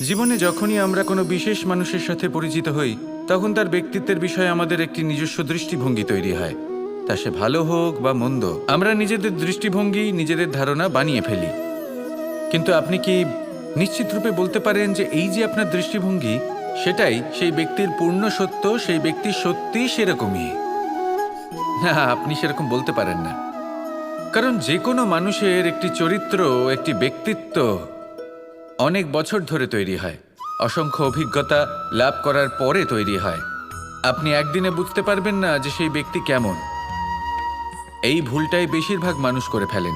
জীবনে যখনই আমরা কোনো বিশেষ মানুষের সাথে পরিচিত হই তখন তার ব্যক্তিত্বের বিষয়ে আমাদের একটি নিজস্ব দৃষ্টিভঙ্গি তৈরি হয়। তা সে ভালো হোক বা মন্দ, আমরা নিজেদের দৃষ্টিভঙ্গি, নিজেদের ধারণা বানিয়ে ফেলি। কিন্তু আপনি কি নিশ্চিত রূপে বলতে পারেন যে এই যে আপনার দৃষ্টিভঙ্গি, সেটাই সেই ব্যক্তির পূর্ণ সত্য, সেই ব্যক্তি সত্যি সেরকমই? না, আপনি সেরকম বলতে পারেন না। কারণ যে কোনো মানুষের একটি চরিত্র, একটি ব্যক্তিত্ব অনেক বছর ধরে তৈরি হয়, অসংখ্য অভিজ্ঞতা লাভ করার পরে তৈরি হয়। আপনি একদিনে বুঝতে পারবেন না যে সেই ব্যক্তি কেমন। এই ভুলটাই বেশিরভাগ মানুষ করে ফেলেন।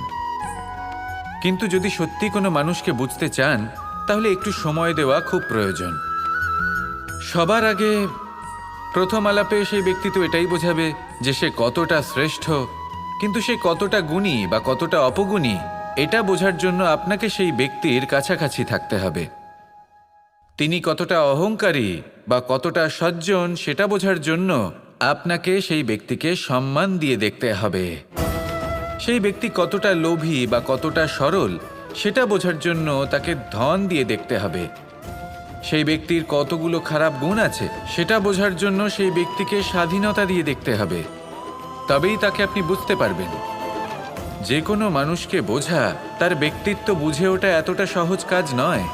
কিন্তু যদি সত্যি কোনো মানুষকে বুঝতে চান তাহলে একটু সময় দেওয়া খুব প্রয়োজন। সবার আগে প্রথম আলাপে সেই ব্যক্তি তো এটাই বোঝাবে যে সে কতটা শ্রেষ্ঠ, কিন্তু সে কতটা গুণী বা কতটা অপগুণী এটা বোঝার জন্য আপনাকে সেই ব্যক্তির কাছাকাছি থাকতে হবে। তিনি কতটা অহংকারী বা কতটা সজ্জন সেটা বোঝার জন্য আপনাকে সেই ব্যক্তিকে সম্মান দিয়ে দেখতে হবে। সেই ব্যক্তি কতটা লোভী বা কতটা সরল সেটা বোঝার জন্য তাকে ধন দিয়ে দেখতে হবে। সেই ব্যক্তির কতগুলো খারাপ গুণ আছে সেটা বোঝার জন্য সেই ব্যক্তিকে স্বাধীনতা দিয়ে দেখতে হবে। তবেই তাকে আপনি বুঝতে পারবেন। যে কোনো মানুষকে বোঝা, তার ব্যক্তিত্ব বুঝে ওঠা এতটা সহজ কাজ নয়।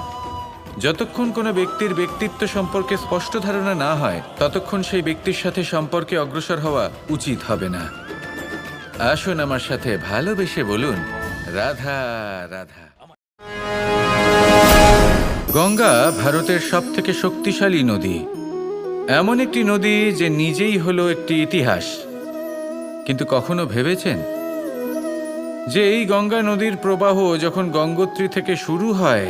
যতক্ষণ কোনো ব্যক্তির ব্যক্তিত্ব সম্পর্কে স্পষ্ট ধারণা না হয় ততক্ষণ সেই ব্যক্তির সাথে সম্পর্কে অগ্রসর হওয়া উচিত হবে না। আসুন আমার সাথে ভালোবেসে বলুন, রাধা রাধা। গঙ্গা ভারতের সবথেকে শক্তিশালী নদী, এমন একটি নদী যে নিজেই হলো একটি ইতিহাস। কিন্তু কখনো ভেবেছেন যে এই গঙ্গা নদীর প্রবাহ যখন গঙ্গোত্রী থেকে শুরু হয়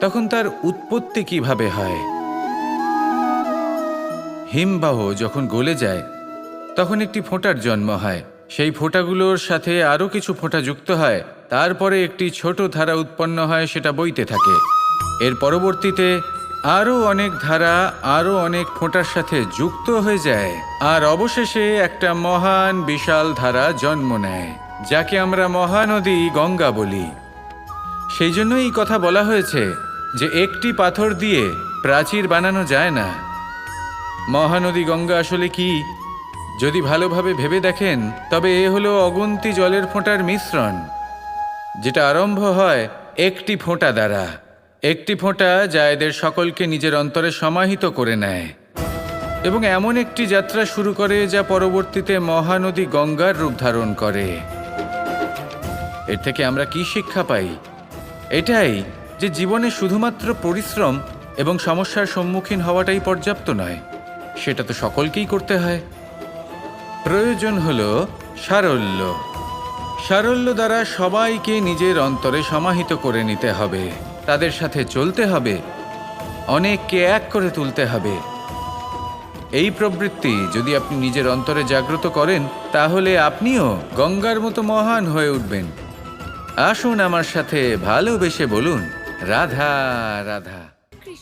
তখন তার উৎপত্তি কিভাবে হয়? হিমবাহ যখন গলে যায় তখন একটি ফোঁটার জন্ম হয়। সেই ফোঁটাগুলোর সাথে আরও কিছু ফোঁটা যুক্ত হয়, তারপরে একটি ছোট ধারা উৎপন্ন হয়, সেটা বইতে থাকে। এর পরবর্তীতে আরও অনেক ধারা আরও অনেক ফোঁটার সাথে যুক্ত হয়ে যায়, আর অবশেষে একটা মহান বিশাল ধারা জন্ম নেয়, যাকে আমরা মহানদী গঙ্গা বলি। সেই জন্য এই কথা বলা হয়েছে যে একটি পাথর দিয়ে প্রাচীর বানানো যায় না। মহানদী গঙ্গা আসলে কি? যদি ভালোভাবে ভেবে দেখেন তবে এ হলো অগুন্তি জলের ফোঁটার মিশ্রণ, যেটা আরম্ভ হয় একটি ফোঁটা দ্বারা। একটি ফোঁটা যা এদের সকলকে নিজের অন্তরে সমাহিত করে নেয় এবং এমন একটি যাত্রা শুরু করে যা পরবর্তীতে মহানদী গঙ্গার রূপ ধারণ করে। এর থেকে আমরা কি শিক্ষা পাই? এটাই যে জীবনে শুধুমাত্র পরিশ্রম এবং সমস্যার সম্মুখীন হওয়াটাই পর্যাপ্ত নয়, সেটা তো সকলকেই করতে হয়। প্রয়োজন হলো সারল্য। সারল্য দ্বারা সবাইকে নিজের অন্তরে সমাহিত করে নিতে হবে, তাদের সাথে চলতে হবে, অনেককে এক করে তুলতে হবে। এই প্রবৃত্তি যদি আপনি নিজের অন্তরে জাগ্রত করেন তাহলে আপনিও গঙ্গার মতো মহান হয়ে উঠবেন। আসুন আমার সাথে ভালোবেসে বলুন, রাধা রাধা।